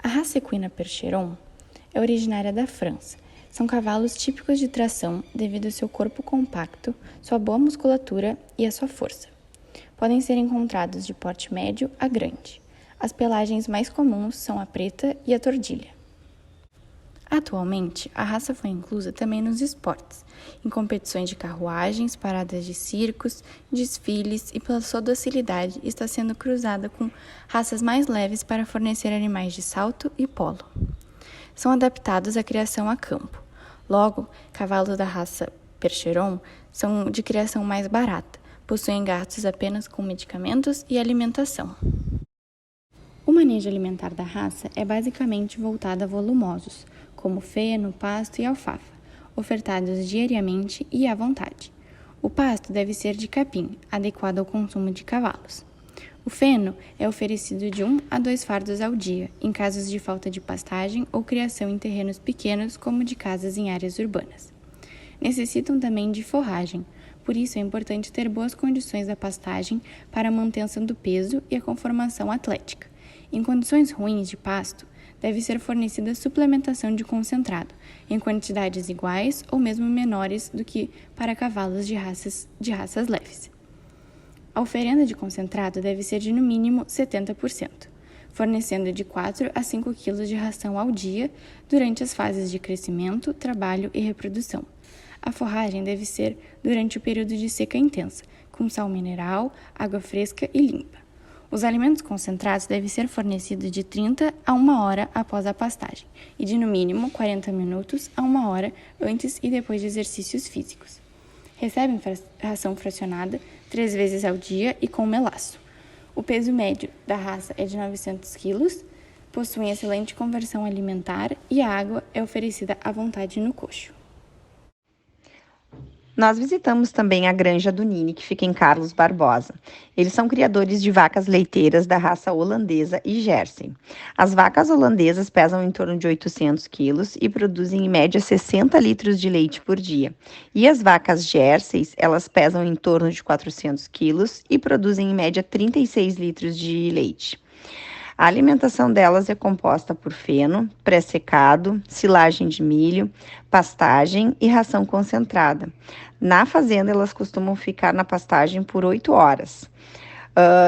A raça equina Percheron é originária da França. São cavalos típicos de tração devido ao seu corpo compacto, sua boa musculatura e a sua força. Podem ser encontrados de porte médio a grande. As pelagens mais comuns são a preta e a tordilha. Atualmente, a raça foi inclusa também nos esportes, em competições de carruagens, paradas de circos, desfiles e pela sua docilidade está sendo cruzada com raças mais leves para fornecer animais de salto e polo. São adaptados à criação a campo. Logo, cavalos da raça Percheron são de criação mais barata, possuem gastos apenas com medicamentos e alimentação. O manejo alimentar da raça é basicamente voltado a volumosos, como feno, pasto e alfafa, ofertados diariamente e à vontade. O pasto deve ser de capim, adequado ao consumo de cavalos. O feno é oferecido de 1 a 2 fardos ao dia, em casos de falta de pastagem ou criação em terrenos pequenos, como de casas em áreas urbanas. Necessitam também de forragem, por isso é importante ter boas condições da pastagem para a manutenção do peso e a conformação atlética. Em condições ruins de pasto, deve ser fornecida suplementação de concentrado, em quantidades iguais ou mesmo menores do que para cavalos de raças leves. A oferenda de concentrado deve ser de no mínimo 70%, fornecendo de 4 a 5 kg de ração ao dia durante as fases de crescimento, trabalho e reprodução. A forragem deve ser durante o período de seca intensa, com sal mineral, água fresca e limpa. Os alimentos concentrados devem ser fornecidos de 30 a 1 hora após a pastagem e de no mínimo 40 minutos a 1 hora antes e depois de exercícios físicos. Recebem ração fracionada 3 vezes ao dia e com melaço. O peso médio da raça é de 900 kg, possuem excelente conversão alimentar e a água é oferecida à vontade no coxo. Nós visitamos também a Granja do Nini, que fica em Carlos Barbosa. Eles são criadores de vacas leiteiras da raça holandesa e Jersey. As vacas holandesas pesam em torno de 800 quilos e produzem em média 60 litros de leite por dia. E as vacas Jerseys, elas pesam em torno de 400 quilos e produzem em média 36 litros de leite. A alimentação delas é composta por feno, pré-secado, silagem de milho, pastagem e ração concentrada. Na fazenda, elas costumam ficar na pastagem por 8 horas.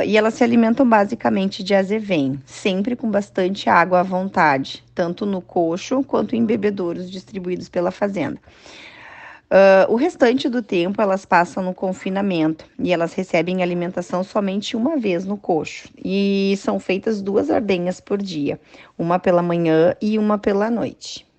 E elas se alimentam basicamente de azevém, sempre com bastante água à vontade, tanto no coxo quanto em bebedouros distribuídos pela fazenda. O restante do tempo elas passam no confinamento e elas recebem alimentação somente uma vez no coxo e são feitas 2 ordenhas por dia, uma pela manhã e uma pela noite.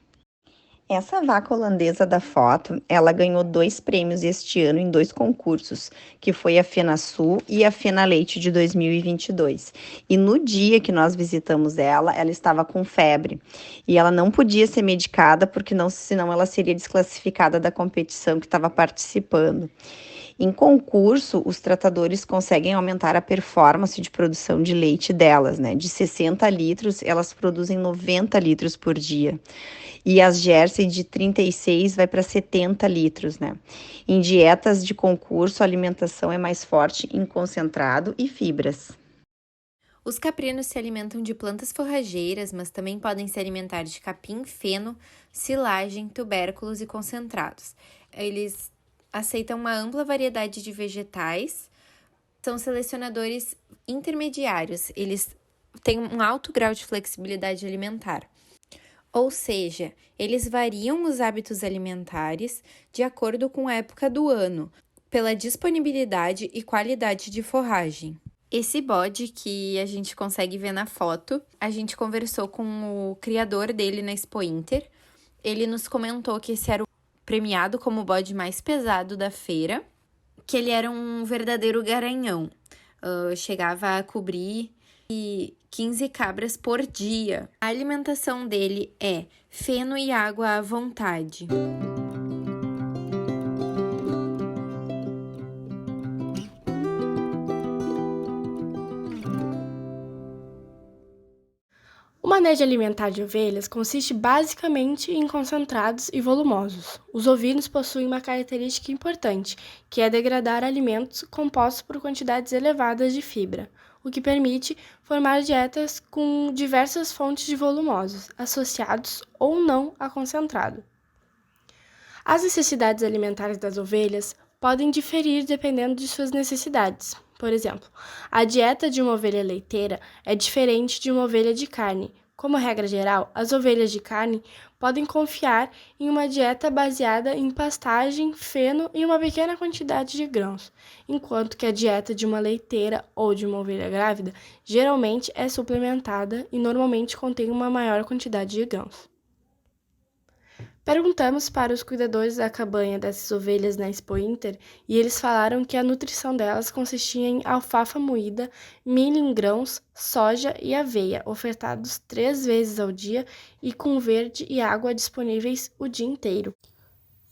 Essa vaca holandesa da foto, ela ganhou 2 prêmios este ano em 2 concursos, que foi a FenaSul e a FenaLeite de 2022. E no dia que nós visitamos ela estava com febre e ela não podia ser medicada porque senão ela seria desclassificada da competição que estava participando. Em concurso, os tratadores conseguem aumentar a performance de produção de leite delas, né? De 60 litros, elas produzem 90 litros por dia. E as Jersey de 36 vai para 70 litros, né? Em dietas de concurso, a alimentação é mais forte em concentrado e fibras. Os caprinos se alimentam de plantas forrageiras, mas também podem se alimentar de capim, feno, silagem, tubérculos e concentrados. Eles aceitam uma ampla variedade de vegetais, são selecionadores intermediários, eles têm um alto grau de flexibilidade alimentar. Ou seja, eles variam os hábitos alimentares de acordo com a época do ano, pela disponibilidade e qualidade de forragem. Esse bode que a gente consegue ver na foto, a gente conversou com o criador dele na Expo Inter. Ele nos comentou que esse era o premiado como o bode mais pesado da feira, que ele era um verdadeiro garanhão. Chegava a cobrir 15 cabras por dia. A alimentação dele é feno e água à vontade. Uma manejo alimentar de ovelhas consiste basicamente em concentrados e volumosos. Os ovinos possuem uma característica importante, que é degradar alimentos compostos por quantidades elevadas de fibra, o que permite formar dietas com diversas fontes de volumosos, associados ou não a concentrado. As necessidades alimentares das ovelhas podem diferir dependendo de suas necessidades. Por exemplo, a dieta de uma ovelha leiteira é diferente de uma ovelha de carne. Como regra geral, as ovelhas de carne podem confiar em uma dieta baseada em pastagem, feno e uma pequena quantidade de grãos, enquanto que a dieta de uma leiteira ou de uma ovelha grávida geralmente é suplementada e normalmente contém uma maior quantidade de grãos. Perguntamos para os cuidadores da cabanha dessas ovelhas na Expo Inter e eles falaram que a nutrição delas consistia em alfafa moída, milho em grãos, soja e aveia, ofertados 3 vezes ao dia e com verde e água disponíveis o dia inteiro.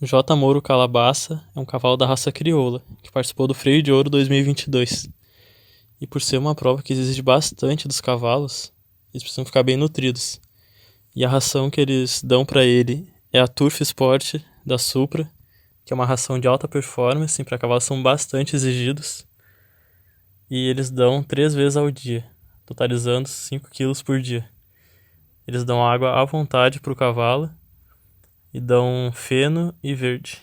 J. Moro Calabaça é um cavalo da raça crioula, que participou do Freio de Ouro 2022. E por ser uma prova que exige bastante dos cavalos, eles precisam ficar bem nutridos. E a ração que eles dão para ele é a Turf Sport da Supra, que é uma ração de alta performance, para cavalos são bastante exigidos. E eles dão 3 vezes ao dia, totalizando 5 quilos por dia. Eles dão água à vontade para o cavalo e dão feno e verde.